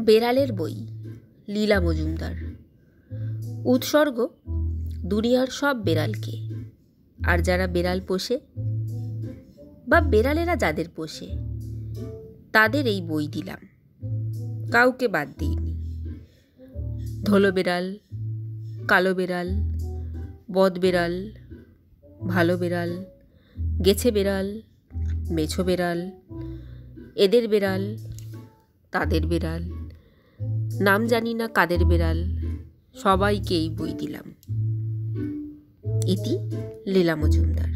বেড়ালের বই, লীলা মজুমদার। উৎসর্গ দুনিয়ার সব বেড়ালকে, আর যারা বেড়াল পোষে বা বেড়ালেরা যাদের পোষে তাদের এই বই দিলাম, কাউকে বাদ দিইনি। ধোলো বেড়াল, কালো বেড়াল, বদ বেড়াল, ভালো বেড়াল, গেছে বেড়াল, মেছো বেড়াল, এদের বেড়াল, তাদের বেড়াল, নাম জানি না কাদের বেড়াল, সবাইকে এই বই দিলাম। ইতি লীলা মজুমদার।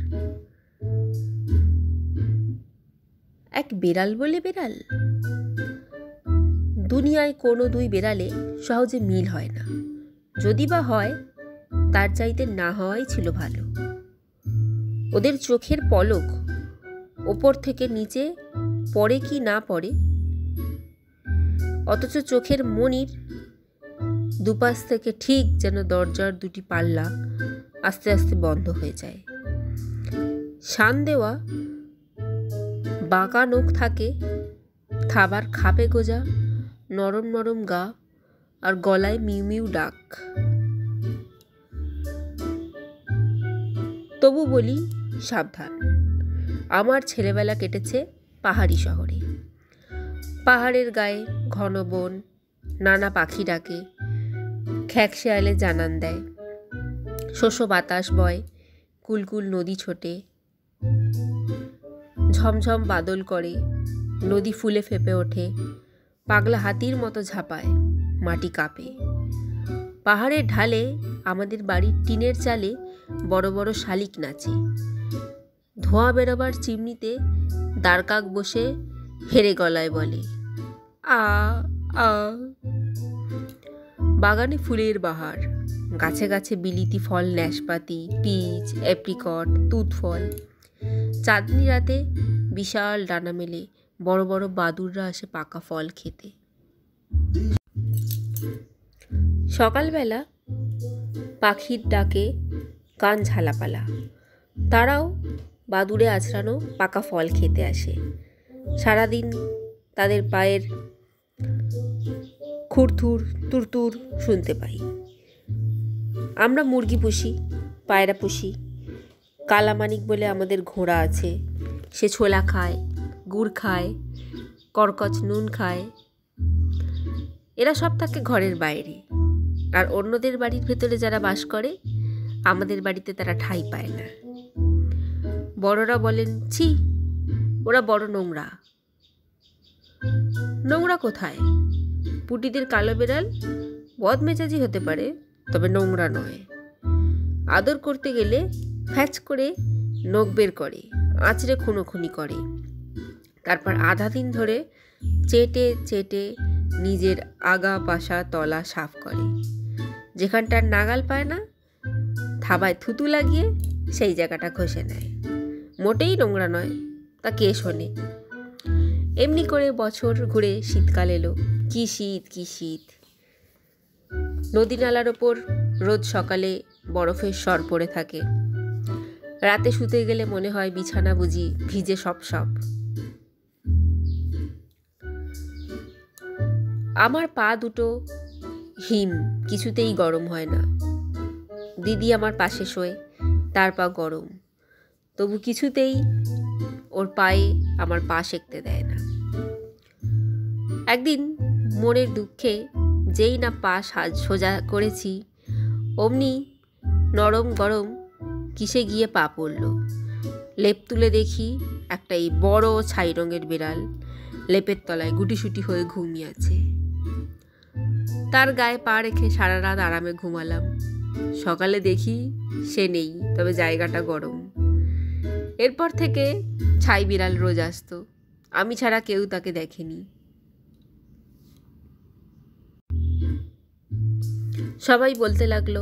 এক বেড়াল বলে বেড়াল। দুনিয়ায় কোনো দুই বেড়ালে সহজে মিল হয় না, যদি বা হয় তার চাইতে না হওয়াই ছিল ভালো। ওদের চোখের পলক ওপর থেকে নিচে পড়ে কি না পড়ে, অথচ চোখের মনির দুপাশ থেকে ঠিক যেন দরজার দুটি পাল্লা আস্তে আস্তে বন্ধ হয়ে যায়। শান দেওয়া বাঁকা নখ থাকে, থাবার খাপে গোজা নরম নরম গা, আর গলায় মিউ মিউ ডাক। তবু বলি সাবধান, আমার ছেলেবেলা কেটেছে পাহাড়ি শহরে। পাহাড়ের গায়ে ঘন বন, নানা পাখি ডাকে, খ্যাক শেয়ালে জানান দেয়, শোষো বাতাস বয়, কুলকুল নদী ছোটে, ঝমঝম বাদল করে, নদী ফুলে ফেপে ওঠে, পাগলা হাতির মতো ঝাঁপায়, মাটি কাঁপে। পাহাড়ের ঢালে আমাদের বাড়ির টিনের চালে বড় বড় শালিক নাচে। ধোঁয়া বেরোবার চিমনিতে দ্বারকাক বসে হেরে গলায় বলে আ আ। বাগানে ফুলের বাহার, গাছে গাছে বিলিতি ফল, ন্যাশপাতি, পিচ, অ্যাপ্রিকট, তুত ফল। চাঁদনি রাতে বিশাল ডানা মেলে বড় বড় বাদুড়রা আসে পাকা ফল খেতে। সকালবেলা পাখির ডাকে কান ঝালাপালা, তারাও বাদুড়ে আছড়ানো পাকা ফল খেতে আসে। সারাদিন তাদের পায়ের খুরথুর তুরতুর শুনতে পাই। আমরা মুরগি পুষি, পায়রা পুষি। কালামানিক বলে আমাদের ঘোড়া আছে, সে ছোলা খায়, গুড় খায়, কর্কচ নুন খায়। এরা সব থাকে ঘরের বাইরে, আর অন্যদের বাড়ির ভেতরে যারা বাস করে আমাদের বাড়িতে তারা ঠাঁই পায় না। বড়রা বলেন ছি, ওরা বড় নোংরা। নোংরা কোথায়? পুটিদের কালো বেড়াল বদমেজাজি হতে পারে, তবে নোংরা নয়। আদর করতে গেলে ফ্যাচ করে নখ বের করে, আঁচড়ে খুনোখুনি করে, তারপর আধা দিন ধরে চেটে চেটে নিজের আগা পাশা তলা সাফ করে। যেখানটার নাগাল পায় না থাবায় থুতু লাগিয়ে সেই জায়গাটা ঘষে নেয়। মোটেই নোংরা নয়, তা কে শোনে। এমনি করে বছর ঘুরে শীতকাল এলো। কি শীত, কি শীত! নদী নালার ওপর রোজ সকালে বরফের সর পড়ে থাকে। রাতে শুতে গেলে মনে হয় বিছানা বুঝি ভিজে সপ সপ। আমার পা দুটো হিম, কিছুতেই গরম হয় না। দিদি আমার পাশে শোয়, তার পা গরম, তবু কিছুতেই ওর পায়ে আমার পা সেঁকতে দেয় না। একদিন মনের দুঃখে যেই না পা সোজা করেছি, অমনি নরম গরম কিসে গিয়ে পা পড়ল। লেপ তুলে দেখি একটা এই বড় ছাই রঙের বিড়াল লেপের তলায় গুটিসুটি হয়ে ঘুমিয়ে আছে। তার গায়ে পা রেখে সারা রাত আরামে ঘুমালাম। সকালে দেখি সে নেই, তবে জায়গাটা গরম। এরপর থেকে ছাই বিড়াল রোজ আসতো, আমি ছাড়া কেউ তাকে দেখেনি। সবাই বলতে লাগলো,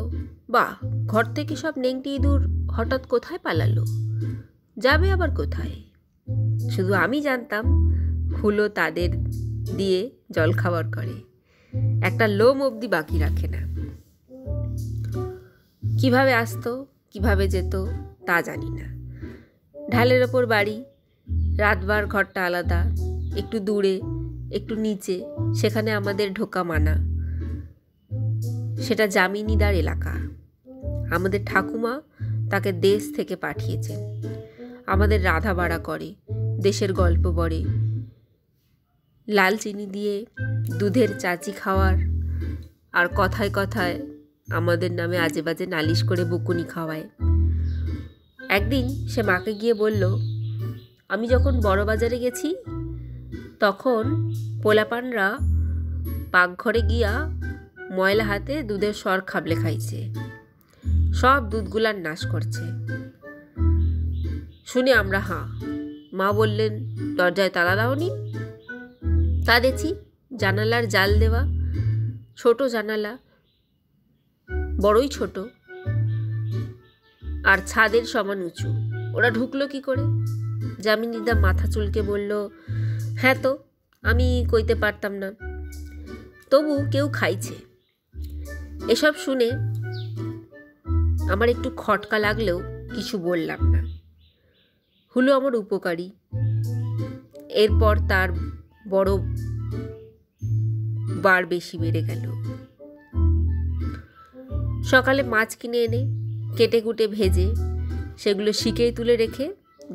বাহ, ঘর থেকে সব নেংটি ইঁদুর হঠাৎ কোথায় পালালো, যাবে আবার কোথায়? শুধু আমি জানতাম হুলো তাদের দিয়ে জলখাবার করে, একটা লোম অবধি বাকি রাখে না। কিভাবে আসতো, কিভাবে যেত তা জানি না। ঢালের ওপর বাড়ি, রাতবার ঘরটা আলাদা, একটু দূরে, একটু নিচে, সেখানে আমাদের ঢোকা মানা। সেটা যামিনীদার এলাকা। আমাদের ঠাকুমা তাকে দেশ থেকে পাঠিয়েছেন। আমাদের রাধা বাড়া করে, দেশের গল্প বলে, লাল চিনি দিয়ে দুধের চাচি খাওয়ার, আর কথায় কথায় আমাদের নামে আজে বাজে নালিশ করে বকুনি খাওয়ায়। একদিন সে মাকে গিয়ে বলল, আমি যখন বড় বাজারে গেছি তখন পোলাপানরা পাকঘরে গিয়া ময়লা হাতে দুধের সর খাবলে খাইছে, সব দুধগুলার নাশ করছে। শুনে আমরা হাঁ। মা বললেন, দরজায় তালা দাওনি? তা দেখছি, জানালার জাল দেওয়া, ছোট জানালা, বড়ই ছোট, আর ছাদের সমান উঁচু। ওরা ঢুকলো কি করে? যামিনীদা মাথা চুলকে বলল, হ্যাঁ তো আমি কইতে পারতাম না, তবু কেউ খাইছে। এসব শুনে আমার একটু খটকা লাগলেও কিছু বললাম না। হুলো আমার উপকারী। এরপর তার বড় বার বেশি বেড়ে গেল। সকালে মাছ কিনে এনে কেটে কুটে ভেজে সেগুলো শিকেই তুলে রেখে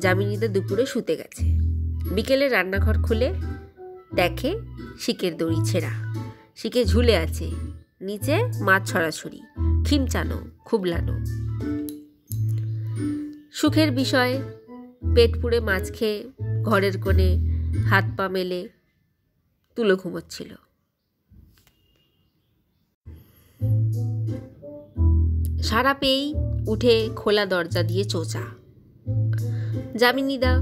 যামিনীদা দুপুরে শুতে গেছে। বিকেলে রান্নাঘর খুলে দেখে শিকের দড়ি ছেঁড়া, শিকে ঝুলে আছে, নিচে মাছ ছড়াছড়ি, খিমচানো, খুবলানো। সুখের বিষয়, পেট পুড়ে মাছ খেয়ে ঘরের কোণে হাত পা মেলে তুলো ঘুমোচ্ছিল। সারা পেয়েই উঠে খোলা দরজা দিয়ে চোচা। যামিনীদা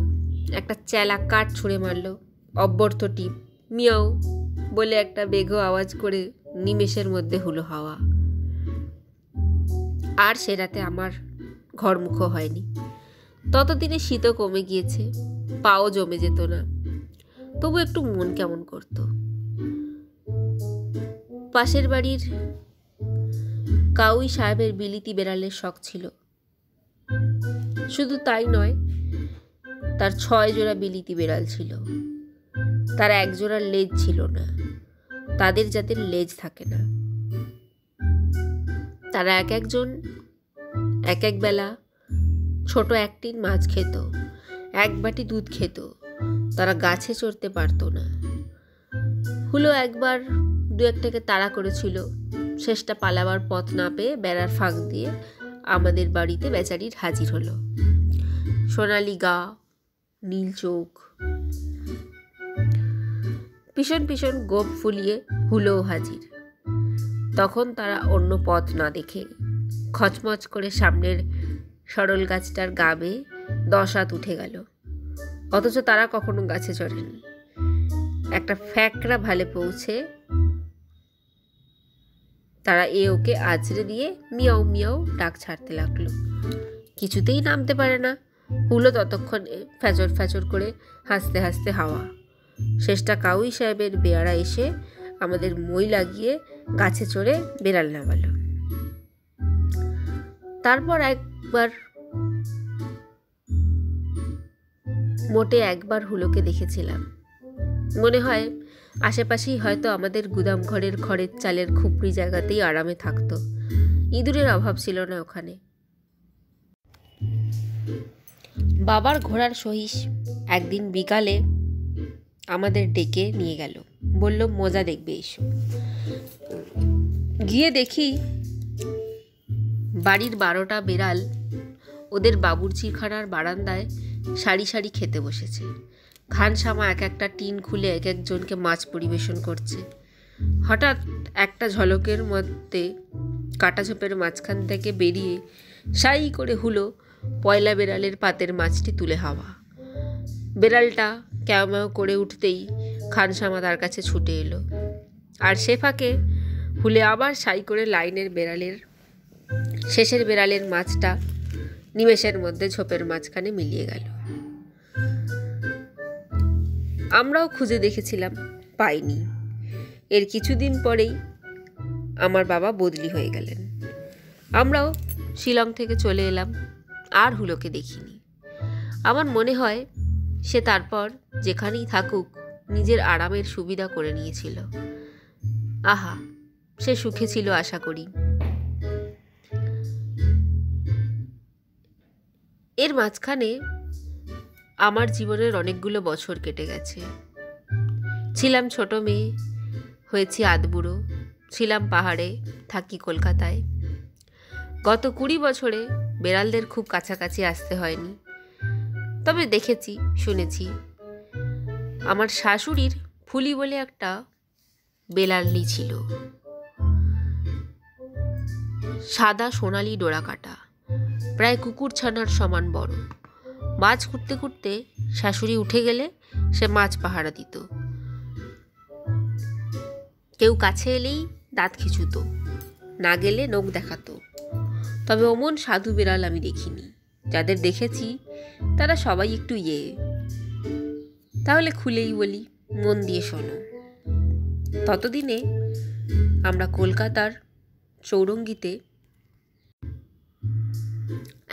একটা চেলা কাঠ ছুঁড়ে মারল, অব্যর্থ টিপ, মিয়াও বলে একটা বেঘো আওয়াজ করে নিমেষের মধ্যে হুলো হাওয়া। আর সে রাতে আমার ঘরমুখো হয়নি। ততদিনে শীতও কমে গিয়েছে, পাও জমে যেত না, তবু একটু মন কেমন করত। পাশের বাড়ির কাউই সাহেবের বিলিতি বেড়ালের শখ ছিল। শুধু তাই নয়, তার 6 জোড়া বিলিতি বেড়াল ছিল। তার 1 জোড়ার লেজ ছিল না, তাদের জাতের লেজ থাকে না। তারা এক একজন এক এক বেলা ছোট 1 টিন মাছ খেত, 1 বাটি দুধ খেত। তারা গাছে চড়তে পারত না। হুলো একবার 2-1টাকে তাড়া করেছিল, শেষটা পালাবার পথ না পেয়ে বেড়ার ফাঁক দিয়ে আমাদের বাড়িতে বেচারির হাজির হলো। সোনালি গা, নীল চোখ, পিছন পিছন গোপ ফুলিয়ে হুলোও হাজির। তখন তারা অন্য পথ না দেখে খচমচ করে সামনের সরল গাছটার গা বেয়ে 10 হাত উঠে গেল। অথচ তারা কখনো গাছে চড়েনি। একটা ফ্যাকড়া ভালে পৌঁছে তারা ওকে আছড়ে দিয়ে মিয়াও মিয়াও ডাক ছাড়তে লাগলো। কিছুতেই নামতে পারে না। হুলো ততক্ষণে ফ্যাচর ফ্যাচর করে হাসতে হাসতে হাওয়া। শেষটা কাউই সাহেবের বেয়ারা এসে আমাদের মই লাগিয়ে গাছে চড়ে বেড়াল নামালো। তারপর মোটে একবার হুলোকে দেখেছিলাম। মনে হয় আশেপাশেই হয়তো আমাদের গুদাম ঘরের খড়ের চালের খুপড়ি জায়গাতেই আরামে থাকতো। ইঁদুরের অভাব ছিল না ওখানে। বাবার ঘোড়ার সহিস একদিন বিকালে আমাদের ডেকে নিয়ে গেল, বলল মজা দেখবে এসো। গিয়ে দেখি বাড়ির 12টা বেড়াল ওদের বাবুর্চিখানার বারান্দায় সারি সারি খেতে বসেছে। খানসামা এক একটা টিন খুলে এক একজনকে মাছ পরিবেশন করছে। হঠাৎ একটা ঝলকের মধ্যে কাটা ঝোপের মাঝখান থেকে বেরিয়ে সাই করে হুলো পয়লা বেড়ালের পাতের মাছটি তুলে হাওয়া। বেড়ালটা ক্যাও ম্যাও করে উঠতেই খানসামা তার কাছে ছুটে এলো, আর সে ফাঁকে হুলে আবার সাই করে লাইনের বেড়ালের শেষের বেড়ালের মাছটা নিমেষের মধ্যে ঝোপের মাঝখানে মিলিয়ে গেল। আমরাও খুঁজে দেখেছিলাম, পাইনি। এর কিছুদিন পরেই আমার বাবা বদলি হয়ে গেলেন। আমরাও শিলং থেকে চলে এলাম, আর হুলোকে দেখিনি। আমার মনে হয় সে তারপর যেখানেই থাকুক নিজের আরামের সুবিধা করে নিয়েছিল। আহা, সে সুখে ছিল আশা করি। এর মাঝখানে আমার জীবনের অনেকগুলো বছর কেটে গেছে। ছিলাম ছোট মেয়ে, হয়েছি আধবুড়ো, ছিলাম পাহাড়ে, থাকি কলকাতায়। গত 20 বছরে বেড়ালদের খুব কাছাকাছি আসতে হয়নি, তবে দেখেছি, শুনেছি। আমার শাশুড়ির ফুলি বলে একটা বেলাল্লি ছিল, সাদা সোনালি ডোরাকাটা, প্রায় কুকুর ছানার সমান বড়। মাছ খুঁড়তে খুঁড়তে শাশুড়ি উঠে গেলে সে মাছ পাহারা দিত। কেউ কাছে এলেই দাঁত খিঁচুত, না গেলে নখ দেখাতো। তবে অমন সাধু বেড়াল আমি দেখিনি। যাদের দেখেছি তারা সবাই একটু তাহলে খুলেই বলি, মন দিয়ে শোনো। ততদিনে আমরা কলকাতার চৌরঙ্গিতে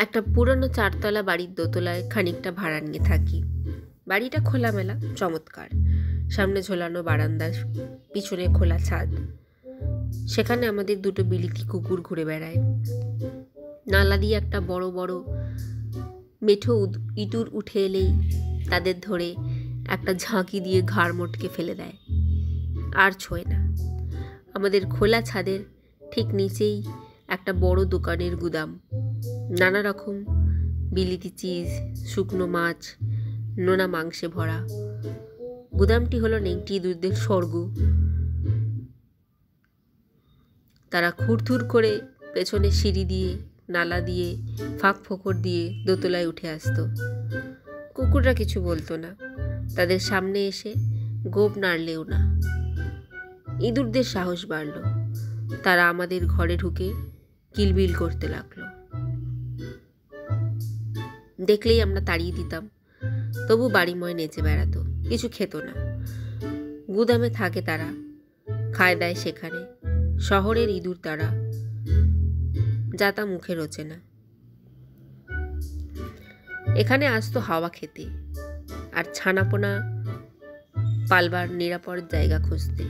একটা পুরনো 4তলা বাড়ির দোতলায় খানিকটা ভাড়া নিয়ে থাকি। বাড়িটা খোলামেলা, চমৎকার। সামনে ঝোলানো বারান্দার পিছনে খোলা ছাদ। সেখানে আমাদের 2টো বিলিতি কুকুর ঘুরে বেড়ায়। নালা দিয়ে একটা বড় বড় মেঠো ইঁদুর উঠে এলেই তাদের ধরে একটা ঝাঁকি দিয়ে ঘাড় মোটকে ফেলে দেয়, আর ছোঁয় না। আমাদের খোলা ছাদের ঠিক নিচেই একটা বড় দোকানের গুদাম, নানা রকম বিলিতি চিজ, শুকনো মাছ, নোনা মাংসে ভরা। গুদামটি হলো নেংটি ইঁদুরদের স্বর্গ। তারা খুরথুর করে পেছনে সিঁড়ি দিয়ে, নালা দিয়ে, ফাঁক ফোকর দিয়ে দোতলায় উঠে আসতো। কুকুররা কিছু বলতো না, তাদের সামনে এসে গোপ নাড়লেও না। ইঁদুরদের সাহস বাড়ল, তারা আমাদের ঘরে ঢুকে কিলবিল করতে লাগলো। দেখলেই আমরা তাড়িয়ে দিতাম, তবু বাড়িময় নেচে বেড়াতো, কিছু খেত না। গুদামে থাকে তারা, খায় দায় সেখানে। শহরের ইঁদুর তারা, যা তা মুখে রোচে না। এখানে আসতো হাওয়া খেতে আর ছানাপোনা পালবার নিরাপদ জায়গা খুঁজতে।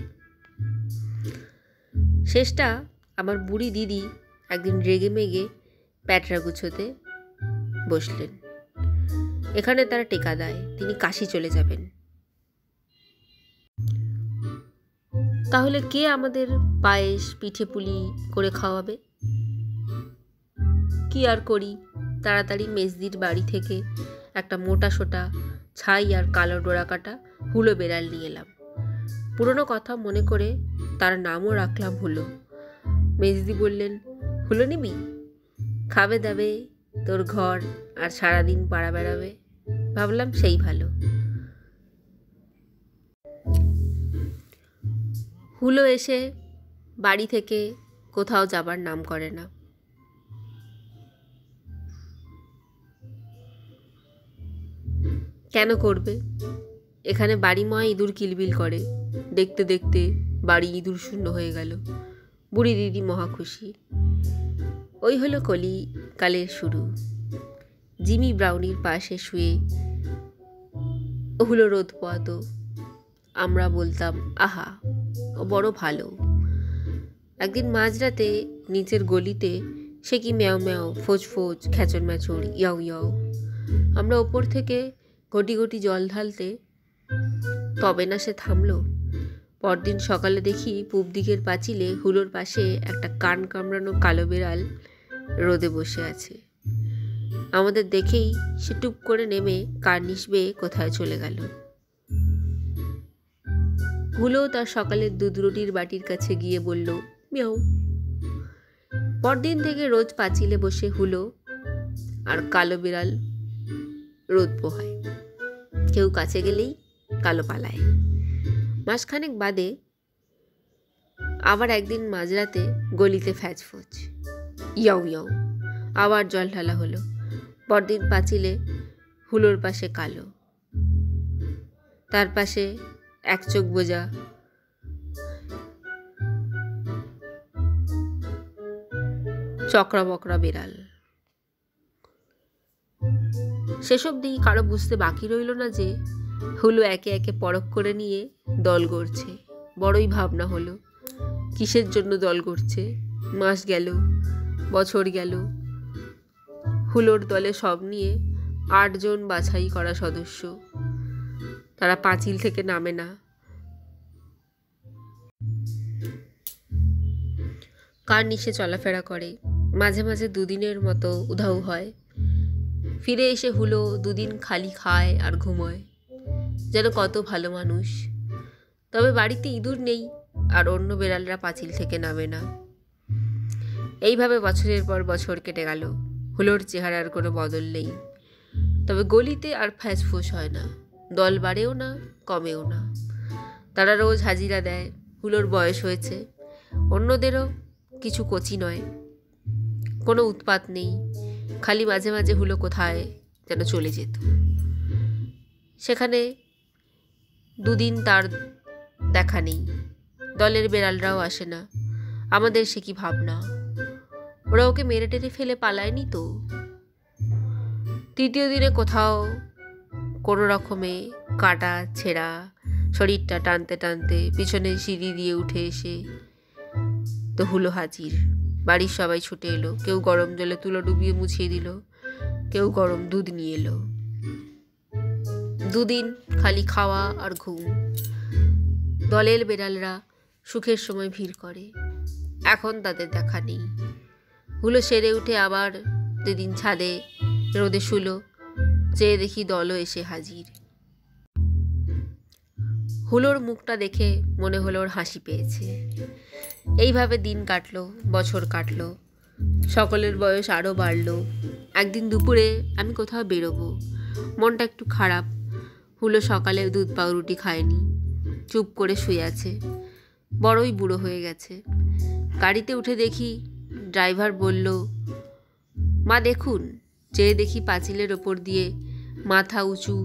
শেষটা আমার বুড়ি দিদি একদিন রেগে মেগে প্যাটরা গুছোতে বসলেন। এখানে তারা টেকা দেয়, তিনি কাশি চলে যাবেন। তাহলে কে আমাদের পায়েস পিঠে পুলি করে খাওয়াবে? কি আর করি, তাড়াতাড়ি মেজদির বাড়ি থেকে একটা মোটা সোটা ছাই আর কালো ডোরাকাটা হুলো বেড়াল নিয়ে এলাম। পুরনো কথা মনে করে তার নামও রাখলাম হুলো। মেজদি বললেন, হুলো নিবি? খাবে দাবে, তোর ঘর, আর সারাদিন পাড়া বেড়াবে। ভাবলাম সেই ভালো। হুলো এসে বাড়ি থেকে কোথাও যাবার নাম করে না। কেন করবে? এখানে বাড়িময় ইঁদুর কিলবিল করে। দেখতে দেখতে বাড়ি ইঁদুর শূন্য হয়ে গেল। বুড়ি দিদি মহা খুশি। ওই হলো কলিকালের শুরু। জিমি ব্রাউনির পাশে শুয়ে হুলো রোদ পোয়াতো। আমরা বলতাম, আহা, ও বড় ভালো। একদিন মাঝরাতে নিচের গলিতে সে কি ম্যাও ম্যাও, ফোজ ফোজ, খ্যাচর ম্যাচর, ইয়াও ইয়াও। আমরা ওপর থেকে ঘটি ঘটি জল ঢালতে, তবে না সে থামলো। পরদিন সকালে দেখি পূব দিকের পাঁচিলে হুলোর পাশে একটা কান কামড়ানো কালো বিড়াল রোদে বসে আছে। আমাদের দেখেই সে টুপ করে নেমে কার্নিশ বেয়ে কোথায় চলে গেল। হুলো তার সকালের দুধ রুটির বাটির কাছে গিয়ে বলল, মিয়াও। পরদিন থেকে রোজ পাঁচিলে বসে হুলো আর কালো বিড়াল রোদ পোহায়। কেউ কাছে গেলেই কালো পালায়। মাসখানেক বাদে আবার একদিন মাঝরাতে গলিতে ফ্যাচ ফোচ, ইয়াও ইয়াও। আবার জল ঢালা হলো। পরদিন পাঁচিলে হুলোর পাশে কালো, তার পাশে এক চোখ বোঝা চকরা বকরা বিড়াল। সেসব দিই কারো বুঝতে বাকি রইল না যে হুলো একে একে পরখ করে নিয়ে দল গড়ছে। বড়ই ভাবনা হলো, কিসের জন্য দল গড়ছে। মাস গেল, বছর গেল, হুলোর দলে সব নিয়ে 8 জন বাছাই করা সদস্য। তারা পাঁচিল থেকে নামে না। কার নিশে চলাফেরা করে, মাঝে মাঝে দুদিনের মতো উধাও হয়। ফিরে এসে হুলো 2 দিন খালি খায় আর ঘুমোয়, যেন কত ভালো মানুষ। তবে বাড়িতে ইঁদুর নেই, আর অন্য বেড়ালরা পাঁচিল থেকে নামে না। এইভাবে বছরের পর বছর কেটে গেল। হুলোর চেহারার কোনো বদল নেই, তবে গলিতে আর ফ্যাঁসফোঁস হয় না। দল বাড়েও না, কমেও না। তারা রোজ হাজিরা দেয়। হুলোর বয়স হয়েছে, অন্যদেরও কিছু কচি নয়। কোনো উৎপাত নেই, খালি মাঝে মাঝে হুলো কোথায় যেন চলে যেত। সেখানে 2 দিন তার দেখা নেই। দলের বেড়ালরাও আসে না। আমাদের সে কি ভাবনা, ওরা ওকে মেরে টেরে ফেলে পালায়নি তো? 3য় দিনে কোথাও কোনো রকমে কাটা ছেঁড়া শরীরটা টানতে টানতে পিছনে সিঁড়ি দিয়ে উঠে এসে তো হুলো হাজির। বাড়ির সবাই ছুটে এলো। কেউ গরম জলে তুলো ডুবিয়ে মুছিয়ে দিল, কেউ গরম দুধ নিয়ে এলো। 2 দিন খালি খাওয়া আর ঘুম। দলের বেড়ালরা সুখের সময় ভিড় করে, এখন তাদের দেখা নেই। হুলো সেরে উঠে আবার 2 দিন ছাদে রোদে শুলো, চেয়ে দেখি দলও এসে হাজির। হুলোর মুখটা দেখে মনে হলো ওর হাসি পেয়েছে। এইভাবে দিন কাটলো, বছর কাটলো। সকলের বয়স আরও বাড়লো। একদিন দুপুরে আমি কোথাও বেরোবো, মনটা একটু খারাপ। হুলো সকালে দুধ পাউরুটি খায়নি, চুপ করে শুয়ে আছে। বড়ই বুড়ো হয়ে গেছে। গাড়িতে উঠে দেখি ড্রাইভার বলল, মা দেখুন। চেয়ে দেখি পাঁচিলের ওপর দিয়ে মাথা উঁচু,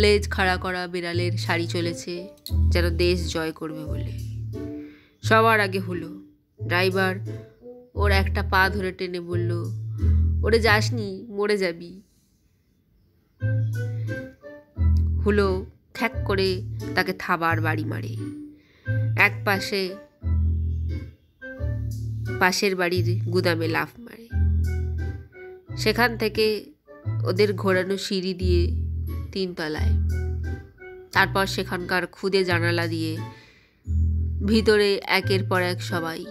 লেজ খাড়া করা বেড়ালের সারি চলেছে, যেন দেশ জয় করবে বলে। সবার আগে হুলো। ড্রাইভার ওর একটা পা ধরে টেনে বলল, ওরে যাসনি, মরে যাবি। হুলো খ্যাক করে তাকে থাবার বাড়ি মারে। এক পাশের বাড়ির গুদামে লাফ মারে। সেখান থেকে ওদের ঘোরানো সিঁড়ি দিয়ে 3 তলায়। তারপর সেখানকার খুদে জানালা দিয়ে ভিতরে একের পর এক সবাই।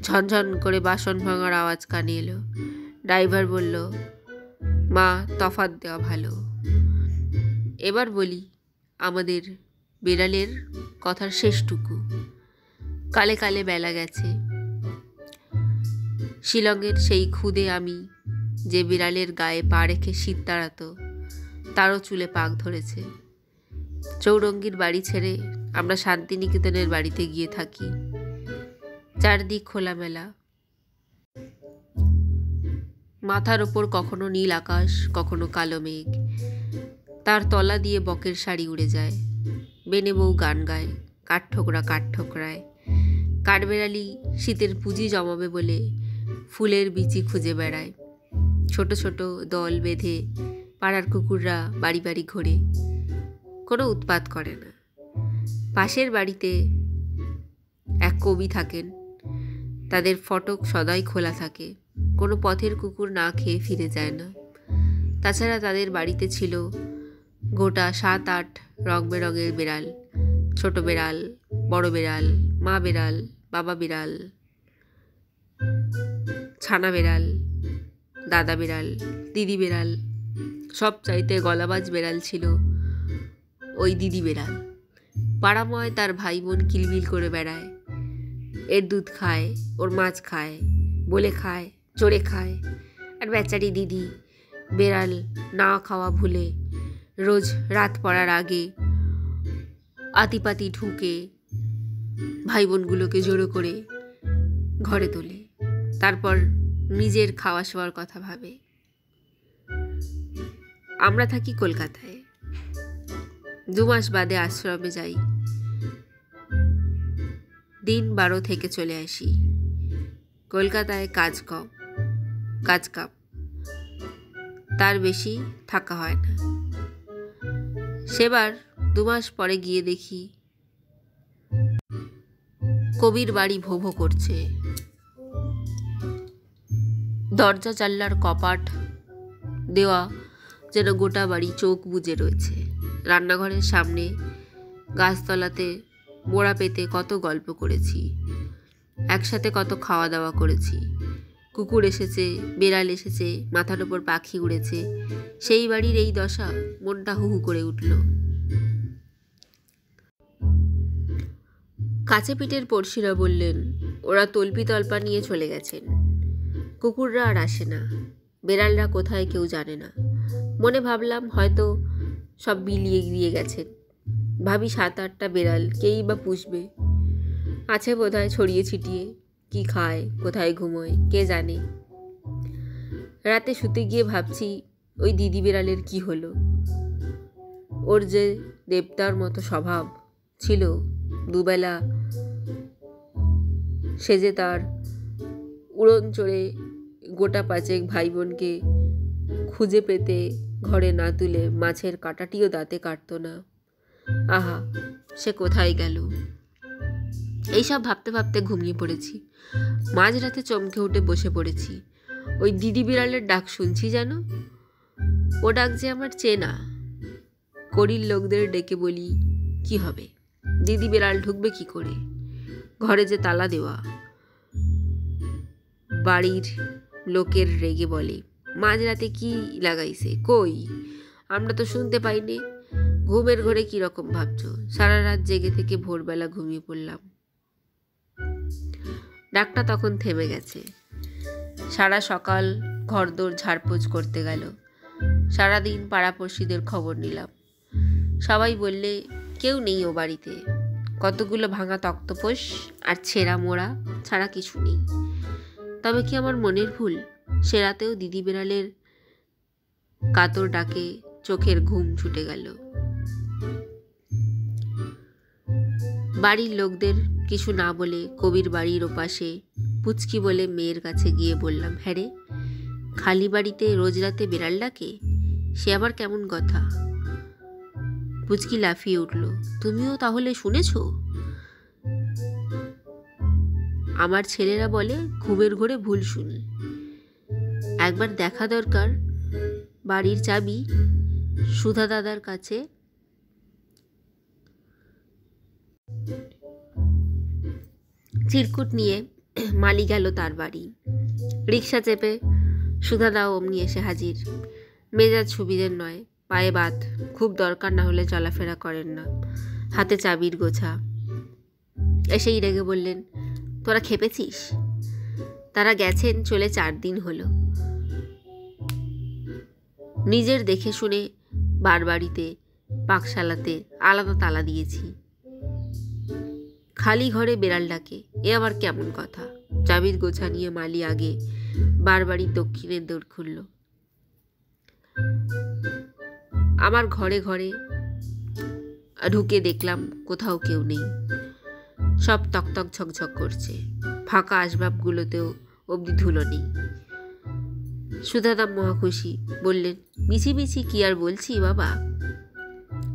ঝনঝন করে বাসন ভাঙার আওয়াজ কানে এলো। ড্রাইভার বলল, মা তফাৎ দেওয়া ভালো। এবার বলি আমাদের বেড়ালের কথার শেষটুকু। কালে কালে বেলা গেছে। শিলংয়ের সেই খুদে আমি, যে বিড়ালের গায়ে পা রেখে শীত তাড়াতো, তারও চুলে পাক ধরেছে। চৌরঙ্গীর বাড়ি ছেড়ে আমরা শান্তিনিকেতনের বাড়িতে গিয়ে থাকি। চারদিক খোলামেলা। মাথার ওপর কখনো নীল আকাশ, কখনো কালো মেঘ। তার তলা দিয়ে বকের শাড়ি উড়ে যায়। বেনে বউ গান গায়, কাঠঠোকরা কাঠ ঠোকরায়। কাঠবেড়ালি শীতের পুঁজি জমাবে বলে ফুলের বিচি খুঁজে বেড়ায়। ছোট ছোট দল বেঁধে পাড়ার কুকুররা বাড়ি বাড়ি ঘোরে, কোনো উৎপাত করে না। পাশের বাড়িতে এক কবি থাকেন, তাদের ফটক সদাই খোলা থাকে। কোনো পথের কুকুর না খেয়ে ফিরে যায় না। তাছাড়া তাদের বাড়িতে ছিল গোটা 7-8 রং বেরঙের বেড়াল। ছোট বেড়াল, বড় বেড়াল, মা বেড়াল, বাবা বেড়াল, ছানা বেড়াল, দাদা বেড়াল, দিদি বেড়াল। সব চাইতে গলাবাজ বেড়াল ছিল ওই দিদি বেড়াল। পাড়াময় তার ভাই বোন কিলবিল করে বেড়ায়। এর দুধ খায়, ওর মাছ খায়, বলে খায়, চড়ে খায়। আর বেচারি দিদি বেড়াল না খাওয়া ভুলে রোজ রাত পড়ার আগে আতিপাতি ঢুকে ভাই বোনগুলোকে জড়ো করে ঘরে তোলে। তারপর নিজের খাওয়া শোয়ার কথা ভাবে। আমরা থাকি কলকাতায়। 2 মাস বাদে আশ্রমে যাই। দিন 12 থেকে চলে আসি। কলকাতায় কাজ কম, কাজ কাম, তার বেশি থাকা হয় না। সেবার 2 মাস পরে গিয়ে দেখি কবির বাড়ি ভো ভো করছে। দরজা জানলার কপাট দেওয়া যেন গোটা বাড়ি চোখ বুজে রয়েছে। রান্নাঘরের সামনে গাছতলাতে মোড়া পেতে কত গল্প করেছি, একসাথে কত খাওয়া দাওয়া করেছি। কুকুর এসেছে, বেড়াল এসেছে, মাথার ওপর পাখি উড়েছে। সেই বাড়ির এই দশা, মনটা হু হু করে উঠল। কাছে পিঠের পড়শিরা বললেন ওরা তল্পি তল্পা নিয়ে চলে গেছেন। কুকুররা আর আসে না, বেড়ালরা কোথায় কেউ জানে না। মনে ভাবলাম হয়তো সব বিলিয়ে গিয়ে গেছেন। ভাবি 7-8টা বেড়াল কেই বা পুষবে, আছে বোধহয় ছড়িয়ে ছিটিয়ে, কি খায় কোথায় ঘুমোয় কে জানে। রাতে শুতে গিয়ে ভাবছি ওই দিদি বেড়ালের কি হলো। ওর যে দেবতার মতো স্বভাব ছিল, দুবেলা সে যে তার উড়ন চড়ে গোটা 5 ভাই বোনকে খুঁজে পেতে ঘরে না তুলে মাছের কাঁটাটিও দাঁতে কাটত না। আহা, সে কোথায় গেল। এইসব ভাবতে ভাবতে ঘুমিয়ে পড়েছি। মাঝরাতে চমকে উঠে বসে পড়েছি। ওই দিদি বিড়ালের ডাক শুনছি যেন। ও ডাক যে আমার চেনা। কড়ির লোকদের ডেকে বলি কি হবে, দিদি বিড়াল ঢুকবে কি করে, ঘরে যে তালা দেওয়া। বাড়ির লোকের রেগে বলে মাঝরাতে কি লাগাইছে, কই আমরা তো শুনতে পাইনি। ঘুমের ঘরে কিরকম ভাবছো। সারা রাত জেগে থেকে ভোরবেলা ঘুমিয়ে পড়লাম। ডাকটা তখন থেমে গেছে। সারা সকাল ঘরদোর ঝাড়পোছ করতে গেল। সারাদিন পাড়াপড়শিদের খবর নিলাম। সবাই বললে কেউ নেই ও বাড়িতে। কতগুলো ভাঙা তক্তপোষ আর ছেঁড়া মোড়া ছাড়া কিছু নেই। তবে কি আমার মনের ভুল, সে রাতেও দিদি বেড়ালের কাতর ডাকে চোখের ঘুম ছুটে গেল। বাড়ির লোকদের কিছু না বলে কবির বাড়ির ওপাশে পুচকি বলে মেয়ের কাছে গিয়ে বললাম, হ্যাঁ রে, খালি বাড়িতে রোজ রাতে বেড়াল ডাকে, সে আবার কেমন কথা। পুচকি লাফিয়ে উঠল, তুমিও তাহলে শুনেছ? আমার ছেলেরা বলে ঘুমের ঘোরে ভুল শুনি। একবার দেখা দরকার। বাড়ির চাবি সুধা দাদার কাছে। চিরকুট নিয়ে মালি গেল তার বাড়ি। রিক্সা চেপে সুধাদাও অমনি এসে হাজির। মেজাজ সুবিধের নয়, পায়ে বাত, খুব দরকার না হলে চলাফেরা করেন না, হাতে চাবির গোছা। এসেই রেগে বললেন, তোরা খেপেছিস? তারা গেছেন চলে 4 দিন হলো। নিজের দেখে শুনে বাড়িতে পাকশালাতে আলাদা তালা দিয়েছি। খালি ঘরে বেড়াল ডাকে, এ আবার কেমন কথা। চাবির গোছা নিয়ে মালি আগে বাড়ির দক্ষিণের দৌড় খুলল। আমার ঘরে ঘরে ঢুকে দেখলাম কোথাও কেউ নেই। সব তকতক ঝকঝক করছে। ফাঁকা আসবাবগুলোতেও অবধি ধুলো নেই। সুধাদা মহাখুশি, বললেন, মিছি কি আর বলছি বাবা,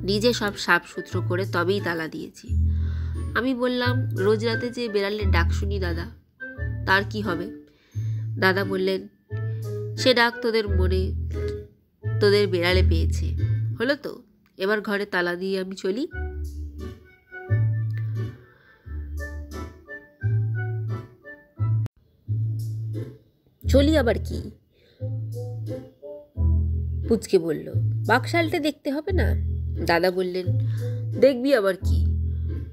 নিজে সব সাফ সুতরো করে তবেই তালা দিয়েছি। আমি বললাম, রোজ রাতে যে বেড়ালের ডাক শুনি দাদা, তার কি হবে? দাদা বললেন, সে ডাক তোদের মনে তোদের বেড়ালে পেয়েছে। হলো তো, এবার ঘরে তালা দিয়ে আমি চলি। চলি আবার কি? পুচকে বলল, বাকশালটা দেখতে হবে না? দাদা বললেন, দেখবি আবার কি,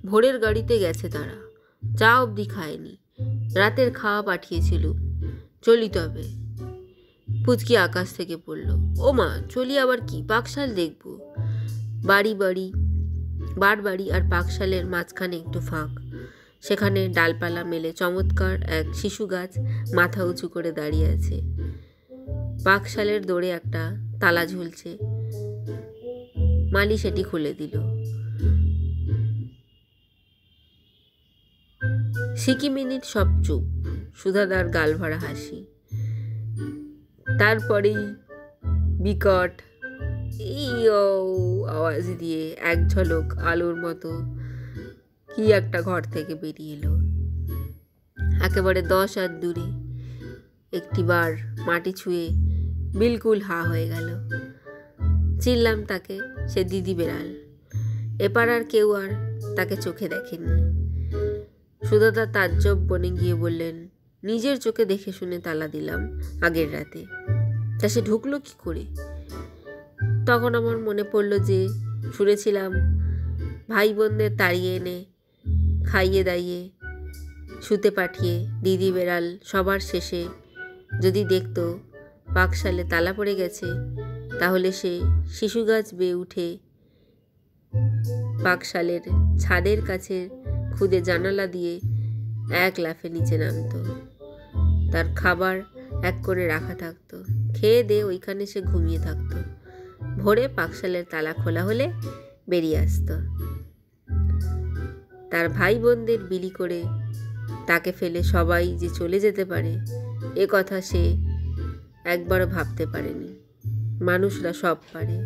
ভোরের গাড়িতে গেছে তারা, চা অবধি খায়নি, রাতের খাওয়া পাঠিয়েছিল, চলি তবে। পুচকি আকাশ থেকে পড়ল, ও মা, চলি আবার কি, পাকশাল দেখব। বাড়ি আর পাকশালের মাঝখানে একটু ফাঁক, সেখানে ডালপালা মেলে চমৎকার এক শিশু গাছ মাথা উঁচু করে দাঁড়িয়ে আছে। পাকশালের দৌড়ে একটা তালা ঝুলছে। মালি সেটি খুলে দিল। সিকি মিনিট সব চুপ। সুধাদার গাল ভরা হাসি। তারপরেই বিকট ইয়ো আওয়াজ দিয়ে এক ঝলক আলোর মতো কি একটা ঘর থেকে বেরিয়ে এলো। একেবারে 10 হাত দূরে একটিবার মাটি ছুঁয়ে বিলকুল হা হয়ে গেল। চিনলাম তাকে, সে দিদি বেড়াল। এপার আর কেউ আর তাকে চোখে দেখেনি। সুধাদা তাজ্জব বনে গিয়ে বললেন, নিজের চোখে দেখে শুনে তালা দিলাম আগের রাতে, তা সে ঢুকলো কি করে? তখন আমার মনে পড়ল যে শুনেছিলাম ভাই বোনদের তাড়িয়ে এনে খাইয়ে দাইয়ে শুতে পাঠিয়ে দিদি বেড়াল সবার শেষে যদি দেখতো পাকশালে তালা পড়ে গেছে, তাহলে সে শিশু গাছ বেয়ে উঠে পাকশালের ছাদের কাছে খুদে জানালা দিয়ে এক লাফে নিচে নামতো। তার খাবার এক করে রাখা থাকতো, খেয়ে দিয়ে ওইখানে সে ঘুমিয়ে থাকতো। ভোরে পাকশালের তালা খোলা হলে বেরিয়ে আসতো। তার ভাই বোনদের বিলি করে তাকে ফেলে সবাই যে চলে যেতে পারে এ কথা সে একবারও ভাবতে পারেনি। মানুষরা সব পারে।